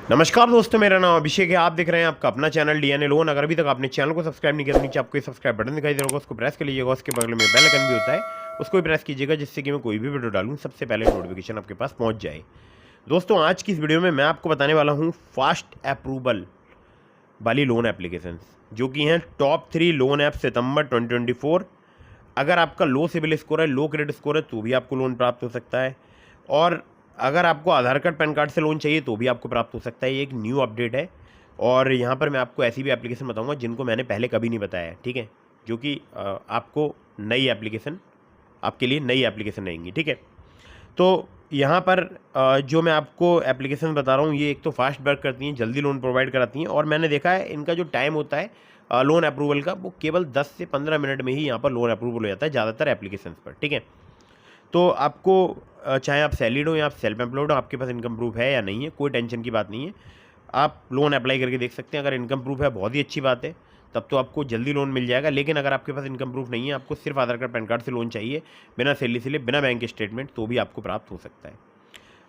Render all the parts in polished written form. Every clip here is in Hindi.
नमस्कार दोस्तों, मेरा नाम अभिषेक है। आप देख रहे हैं आपका अपना चैनल डीएनए लोन। अगर अभी तक आपने चैनल को सब्सक्राइब नहीं किया तो नीचे आपको सब्सक्राइब बटन दिखाई दे रहा होगा, उसको प्रेस कर लीजिएगा। उसके बगल में बेल आइकन भी होता है, उसको भी प्रेस कीजिएगा, जिससे कि मैं कोई भी वीडियो डालूं सबसे पहले नोटिफिकेशन आपके पास पहुंच जाए। दोस्तों, आज की इस वीडियो में मैं आपको बताने वाला हूँ फास्ट अप्रूवल वाली लोन एप्लीकेशन, जो कि हैं टॉप 3 लोन ऐप सितंबर 2024। अगर आपका लो सिविल स्कोर है, लो क्रेडिट स्कोर है, तो भी आपको लोन प्राप्त हो सकता है। और अगर आपको आधार कार्ड पैन कार्ड से लोन चाहिए तो भी आपको प्राप्त हो सकता है। ये एक न्यू अपडेट है और यहाँ पर मैं आपको ऐसी भी एप्लीकेशन बताऊंगा जिनको मैंने पहले कभी नहीं बताया है, ठीक है, जो कि आपको नई एप्लीकेशन, आपके लिए नई एप्लीकेशन रहेंगी, ठीक है। तो यहाँ पर जो मैं आपको एप्लीकेशन बता रहा हूँ, ये एक तो फास्ट वर्क करती हैं, जल्दी लोन प्रोवाइड कराती हैं, और मैंने देखा है इनका जो टाइम होता है लोन अप्रूवल का, वो केवल 10 से 15 मिनट में ही यहाँ पर लोन अप्रूवल हो जाता है ज़्यादातर एप्लीकेशंस पर, ठीक है। तो आपको चाहे आप सैलरीड हो या आप सेल्फ एम्प्लॉयड हो, आपके पास इनकम प्रूफ है या नहीं है, कोई टेंशन की बात नहीं है। आप लोन अप्लाई करके देख सकते हैं। अगर इनकम प्रूफ है, बहुत ही अच्छी बात है, तब तो आपको जल्दी लोन मिल जाएगा। लेकिन अगर आपके पास इनकम प्रूफ नहीं है, आपको सिर्फ आधार कार्ड पैन कार्ड से लोन चाहिए, बिना सैलरी से लिए, बिना बैंक स्टेटमेंट, तो भी आपको प्राप्त हो सकता है।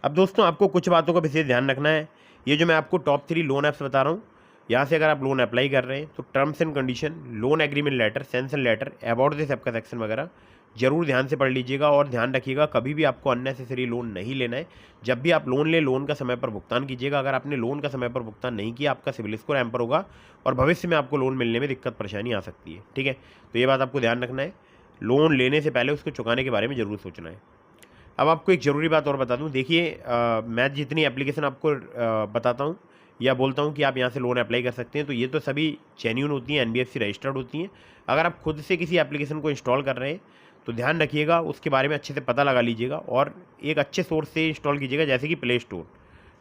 अब दोस्तों, आपको कुछ बातों का विशेष ध्यान रखना है। ये जो मैं आपको टॉप 3 लोन ऐप्स बता रहा हूँ, यहाँ से अगर आप लोन अप्लाई कर रहे हैं तो terms and condition, loan agreement letter, sanction letter, about this app का सेक्शन वगैरह जरूर ध्यान से पढ़ लीजिएगा। और ध्यान रखिएगा, कभी भी आपको अननेसेसरी लोन नहीं लेना है। जब भी आप लोन लें, लोन का समय पर भुगतान कीजिएगा। अगर आपने लोन का समय पर भुगतान नहीं किया, आपका सिविल स्कोर हैम्पर होगा और भविष्य में आपको लोन मिलने में दिक्कत परेशानी आ सकती है, ठीक है। तो ये बात आपको ध्यान रखना है। लोन लेने से पहले उसको चुकाने के बारे में ज़रूर सोचना है। अब आपको एक ज़रूरी बात और बता दूं, देखिए, मैं जितनी एप्लीकेशन आपको बताता हूं या बोलता हूं कि आप यहां से लोन अप्लाई कर सकते हैं, तो ये तो सभी जेन्युइन होती हैं, एनबीएफसी रजिस्टर्ड होती हैं। अगर आप खुद से किसी एप्लीकेशन को इंस्टॉल कर रहे हैं तो ध्यान रखिएगा, उसके बारे में अच्छे से पता लगा लीजिएगा और एक अच्छे सोर्स से इंस्टॉल कीजिएगा, जैसे कि प्ले स्टोर,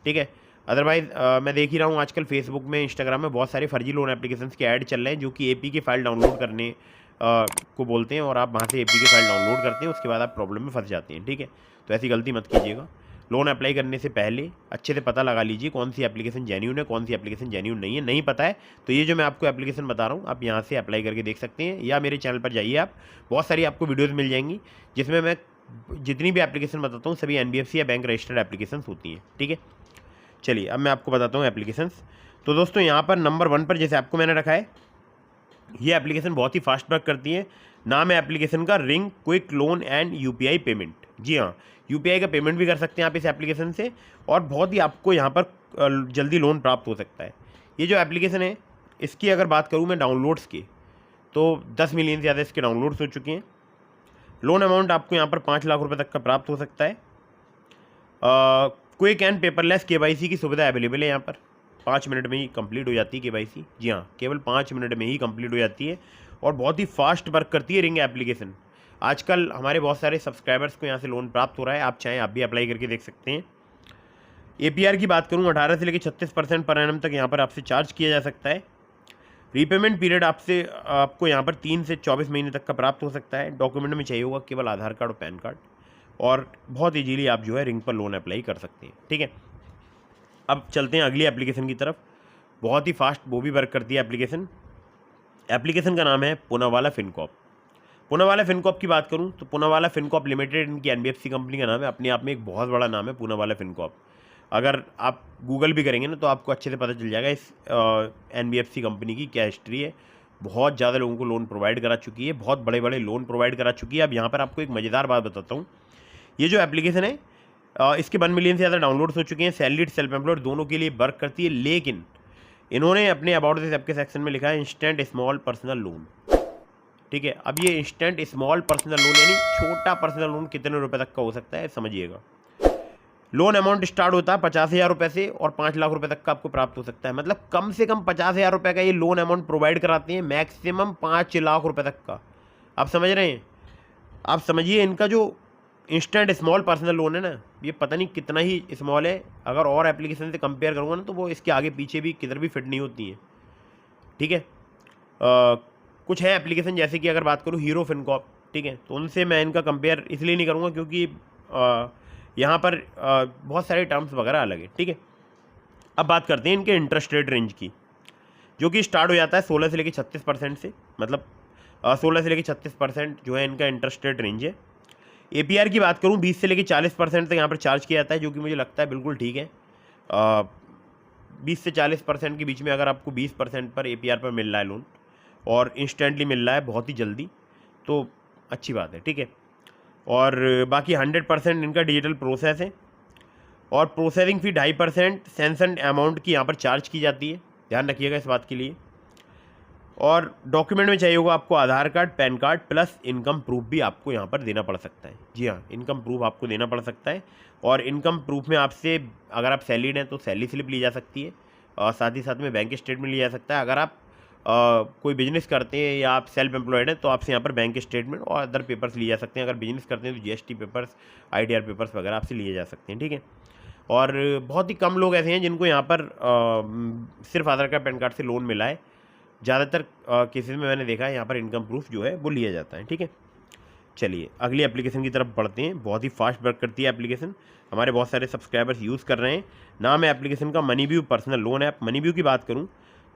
ठीक है। अदरवाइज़ मैं देख ही रहा हूँ आजकल फेसबुक में, इंस्टाग्राम में बहुत सारे फर्जी लोन एप्लीकेशन के ऐड चल रहे हैं, जो कि एपी की फ़ाइल डाउनलोड करने को बोलते हैं, और आप वहाँ से एपी की फ़ाइल डाउनलोड करते हैं, उसके बाद आप प्रॉब्लम में फंस जाते हैं, ठीक है। तो ऐसी गलती मत कीजिएगा। लोन अप्लाई करने से पहले अच्छे से पता लगा लीजिए कौन सी एप्लीकेशन जेन्युइन है, कौन सी एप्लीकेशन जेन्युइन नहीं है। नहीं पता है तो ये जो मैं आपको एप्लीकेशन बता रहा हूँ, आप यहाँ से अप्लाई करके देख सकते हैं, या मेरे चैनल पर जाइए, आप बहुत सारी आपको वीडियोज़ मिल जाएंगी जिसमें मैं जितनी भी एप्लीकेशन बताता हूँ सभी एनबीएफसी या बैंक रजिस्टर्ड एप्लीकेशन होती हैं, ठीक है। चलिए, अब मैं आपको बताता हूँ एप्लीकेशंस। तो दोस्तों, यहाँ पर नंबर 1 पर जैसे आपको मैंने रखा है, ये एप्लीकेशन बहुत ही फास्ट वर्क करती है। नाम है एप्लीकेशन का ring quick loan and UPI payment. जी हाँ, यूपीआई का पेमेंट भी कर सकते हैं आप इस एप्लीकेशन से, और बहुत ही आपको यहाँ पर जल्दी लोन प्राप्त हो सकता है। ये जो एप्लीकेशन है, इसकी अगर बात करूँ मैं डाउनलोड्स की, तो 10 मिलियन से ज़्यादा इसके डाउनलोड्स हो चुके हैं। लोन अमाउंट आपको यहाँ पर 5 लाख रुपये तक का प्राप्त हो सकता है। क्विक एंड पेपरलेस केवाईसी की सुविधा अवेलेबल है यहाँ पर। 5 मिनट में ही कंप्लीट हो जाती है केवाईसी। जी हाँ, केवल 5 मिनट में ही कंप्लीट हो जाती है, और बहुत ही फास्ट वर्क करती है रिंग एप्लीकेशन। आजकल हमारे बहुत सारे सब्सक्राइबर्स को यहाँ से लोन प्राप्त हो रहा है, आप चाहें आप भी अप्लाई करके देख सकते हैं। एपीआर की बात करूँ, 18 से लेकर 36% पर एनम तक यहाँ पर आपसे चार्ज किया जा सकता है। रीपेमेंट पीरियड आपको यहाँ पर 3 से 24 महीने तक का प्राप्त हो सकता है। डॉक्यूमेंट में चाहिए होगा केवल आधार कार्ड और पैन कार्ड, और बहुत ईजीली आप जो है रिंग पर लोन अप्लाई कर सकते हैं, ठीक है। अब चलते हैं अगली एप्लीकेशन की तरफ। बहुत ही फास्ट वो भी वर्क करती है एप्लीकेशन। एप्लीकेशन का नाम है पूनावाला फिनकॉप। पूनावाला फिनकॉप की बात करूं तो पूनावाला फिनकॉप लिमिटेड इनकी एनबीएफसी कंपनी का नाम है। अपने आप में एक बहुत बड़ा नाम है पूनावाला फिनकॉप। अगर आप गूगल भी करेंगे ना तो आपको अच्छे से पता चल जाएगा इस एनबीएफसी कंपनी की क्या हिस्ट्री है। बहुत ज़्यादा लोगों को लोन प्रोवाइड करा चुकी है, बहुत बड़े बड़े लोन प्रोवाइड करा चुकी है। अब यहाँ पर आपको एक मज़ेदार बात बताता हूँ। ये जो एप्लीकेशन है, इसके 1 मिलियन से ज़्यादा डाउनलोड्स हो चुके हैं। सैलरीड सेल्फ एम्प्लॉयड दोनों के लिए वर्क करती है, लेकिन इन्होंने अपने अबाउट दिस ऐप के सेक्शन में लिखा है इंस्टेंट स्मॉल पर्सनल लोन, ठीक है। अब ये इंस्टेंट स्मॉल पर्सनल लोन यानी छोटा पर्सनल लोन कितने रुपए तक का हो सकता है, समझिएगा। लोन अमाउंट स्टार्ट होता है 50,000 रुपये से, और 5 लाख रुपए तक का आपको प्राप्त हो सकता है। मतलब कम से कम 50,000 रुपये का ये लोन अमाउंट प्रोवाइड कराते हैं, मैक्सिमम 5 लाख रुपये तक का। आप समझ रहे हैं? आप समझिए, इनका जो इंस्टेंट स्मॉल पर्सनल लोन है ना, ये पता नहीं कितना ही स्मॉल है। अगर और एप्लीकेशन से कंपेयर करूँगा ना, तो वो इसके आगे पीछे भी किधर भी फिट नहीं होती है, ठीक है। कुछ है एप्लीकेशन, जैसे कि अगर बात करूँ हीरो फिनकॉप, ठीक है, तो उनसे मैं इनका कंपेयर इसलिए नहीं करूँगा क्योंकि यहाँ पर बहुत सारे टर्म्स वगैरह अलग है, ठीक है। अब बात करते हैं इनके इंटरेस्ट रेट रेंज की, जो कि स्टार्ट हो जाता है 16 से लेकर 36% से। मतलब 16 से लेकर 36% जो है इनका इंटरेस्ट रेट रेंज है। एपीआर की बात करूं, 20 से लेकर 40% तक यहाँ पर चार्ज किया जाता है, जो कि मुझे लगता है बिल्कुल ठीक है। 20 से 40% के बीच में अगर आपको 20% पर APR पर मिल रहा है लोन और इंस्टेंटली मिल रहा है बहुत ही जल्दी, तो अच्छी बात है, ठीक है। और बाकी 100% इनका डिजिटल प्रोसेस है और प्रोसेसिंग फ़ी 2.5% सैंक्शन अमाउंट की यहाँ पर चार्ज की जाती है, ध्यान रखिएगा इस बात के लिए। और डॉक्यूमेंट में चाहिए होगा आपको Aadhaar card, PAN card plus income proof भी आपको यहाँ पर देना पड़ सकता है। जी हाँ, इनकम प्रूफ आपको देना पड़ सकता है और इनकम प्रूफ में आपसे अगर आप सैलरीड हैं तो सैलरी स्लिप ली जा सकती है और साथ ही साथ में बैंक स्टेटमेंट लिया जा सकता है। अगर आप कोई बिजनेस करते हैं या आप सेल्फ एम्प्लॉयड हैं तो आपसे यहाँ पर बैंक स्टेटमेंट और अदर पेपर्स लिए जा सकते हैं। अगर बिजनेस करते हैं तो GST पेपर्स, ITR पेपर्स वगैरह आपसे लिए जा सकते हैं, ठीक है। और बहुत ही कम लोग ऐसे हैं जिनको यहाँ पर सिर्फ आधार कार्ड, पैन कार्ड से लोन मिला है। ज़्यादातर केसेस में मैंने देखा है यहाँ पर इनकम प्रूफ जो है वो लिया जाता है, ठीक है। चलिए अगली एप्लीकेशन की तरफ बढ़ते हैं। बहुत ही फास्ट वर्क करती है एप्लीकेशन, हमारे बहुत सारे सब्सक्राइबर्स यूज़ कर रहे हैं। नाम है एप्लीकेशन का MoneyView personal loan app. MoneyView की बात करूँ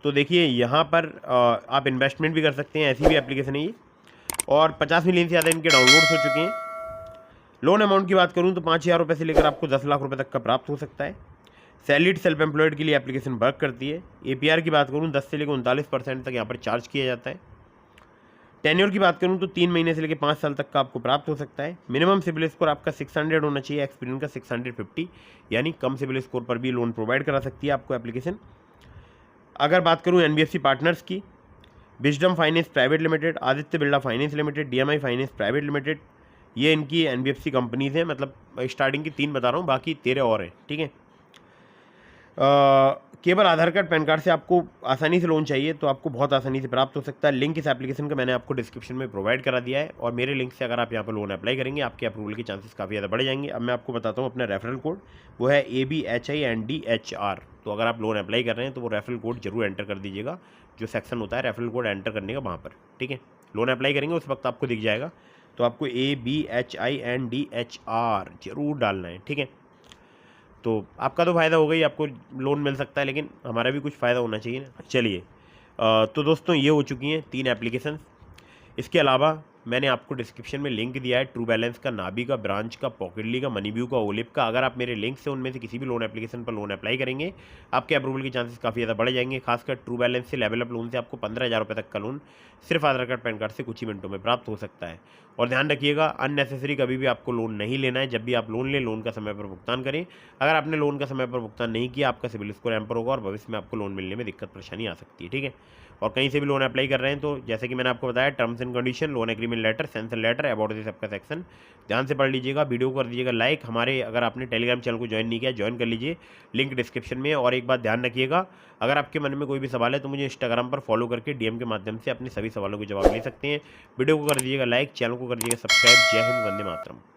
तो देखिए यहाँ पर आप इन्वेस्टमेंट भी कर सकते हैं, ऐसी भी एप्लीकेशन है ये और 50 मिलियन से ज़्यादा इनके डाउनलोड्स हो चुके हैं। लोन अमाउंट की बात करूँ तो 5,000 रुपये से लेकर आपको 10 लाख रुपये तक का प्राप्त हो सकता है। सैलरीड सेल्फ एम्प्लॉयड के लिए एप्लीकेशन वर्क करती है। APR की बात करूँ 10 से लेकर 39% तक यहाँ पर चार्ज किया जाता है। टेन्योर की बात करूँ तो 3 महीने से लेकर 5 साल तक का आपको प्राप्त हो सकता है। मिनिमम सिबिल स्कोर आपका 600 होना चाहिए, एक्सपीरियंस का 650, यानी कम सिबिल स्कोर पर भी लोन प्रोवाइड करा सकती है आपको एप्लीकेशन। अगर बात करूँ NBFC पार्टनर्स की, wisdom finance private limited, Aditya Birla finance limited, DMI finance private limited, ये इनकी NBFC कंपनीज़ हैं। मतलब स्टार्टिंग की 3 बता रहा हूँ, बाकी 13 और हैं, ठीक है। केवल आधार कार्ड, पैन कार्ड से आपको आसानी से लोन चाहिए तो आपको बहुत आसानी से प्राप्त हो सकता है। लिंक इस एप्लीकेशन का मैंने आपको डिस्क्रिप्शन में प्रोवाइड करा दिया है और मेरे लिंक से अगर आप यहाँ पर लोन अप्लाई करेंगे आपके अप्रूवल के चांसेस काफ़ी ज़्यादा बढ़ जाएंगे। अब मैं आपको बताता हूँ अपना रेफरल कोड, वो है ABHINDHR। तो अगर आप लोन अप्लाई कर रहे हैं तो वो रेफरल कोड जरूर एंटर कर दीजिएगा, जो सेक्शन होता है रेफरल कोड एंटर करने का वहाँ पर, ठीक है। लोन अप्लाई करेंगे उस वक्त आपको दिख जाएगा, तो आपको ABHINDHR जरूर डालना है, ठीक है। तो आपका तो फ़ायदा हो गई, आपको लोन मिल सकता है, लेकिन हमारा भी कुछ फ़ायदा होना चाहिए ना। चलिए तो दोस्तों ये हो चुकी हैं 3 एप्लीकेशन। इसके अलावा मैंने आपको डिस्क्रिप्शन में लिंक दिया है ट्रू बैलेंस का, नाबी का, ब्रांच का, पॉकेटली का, मनीव्यू का, ओलिप का। अगर आप मेरे लिंक से उनमें से किसी भी लोन एप्लीकेशन पर लोन अप्लाई करेंगे आपके अप्रूवल के चांसेस काफ़ी ज़्यादा बढ़ जाएंगे। खासकर ट्रू बैलेंस से, लेवल अप लोन से आपको 15,000 रुपये तक का लोन सिर्फ आधार कार्ड, पैन कार्ड से कुछ ही मिनटों में प्राप्त हो सकता है। और ध्यान रखिएगा, अननेसेसरी कभी भी आपको लोन नहीं लेना है। जब भी आप लोन लें, लोन का समय पर भुगतान करें। अगर आपने लोन का समय पर भुगतान नहीं किया, आपका सिबिल स्कोर हैम्पर होगा और भविष्य में आपको लोन मिलने में दिक्कत परेशानी आ सकती है, ठीक है। और कहीं से भी लोन अप्लाई कर रहे हैं तो जैसे कि मैंने आपको बताया, terms and condition, loan agreement letter, sanction letter, about this सबका सेक्शन ध्यान से पढ़ लीजिएगा। वीडियो को कर दीजिएगा लाइक। हमारे अगर आपने टेलीग्राम चैनल को ज्वाइन नहीं किया, ज्वाइन कर लीजिए, लिंक डिस्क्रिप्शन में। और एक बात ध्यान रखिएगा, अगर आपके मन में कोई भी सवाल है तो मुझे इंस्टाग्राम पर फॉलो करके DM के माध्यम से अपने सभी सवालों के जवाब ले सकते हैं। वीडियो को कर दीजिएगा लाइक, चैनल को कर दीजिएगा सब्सक्राइब। जय हिंद, वंदे मातरम।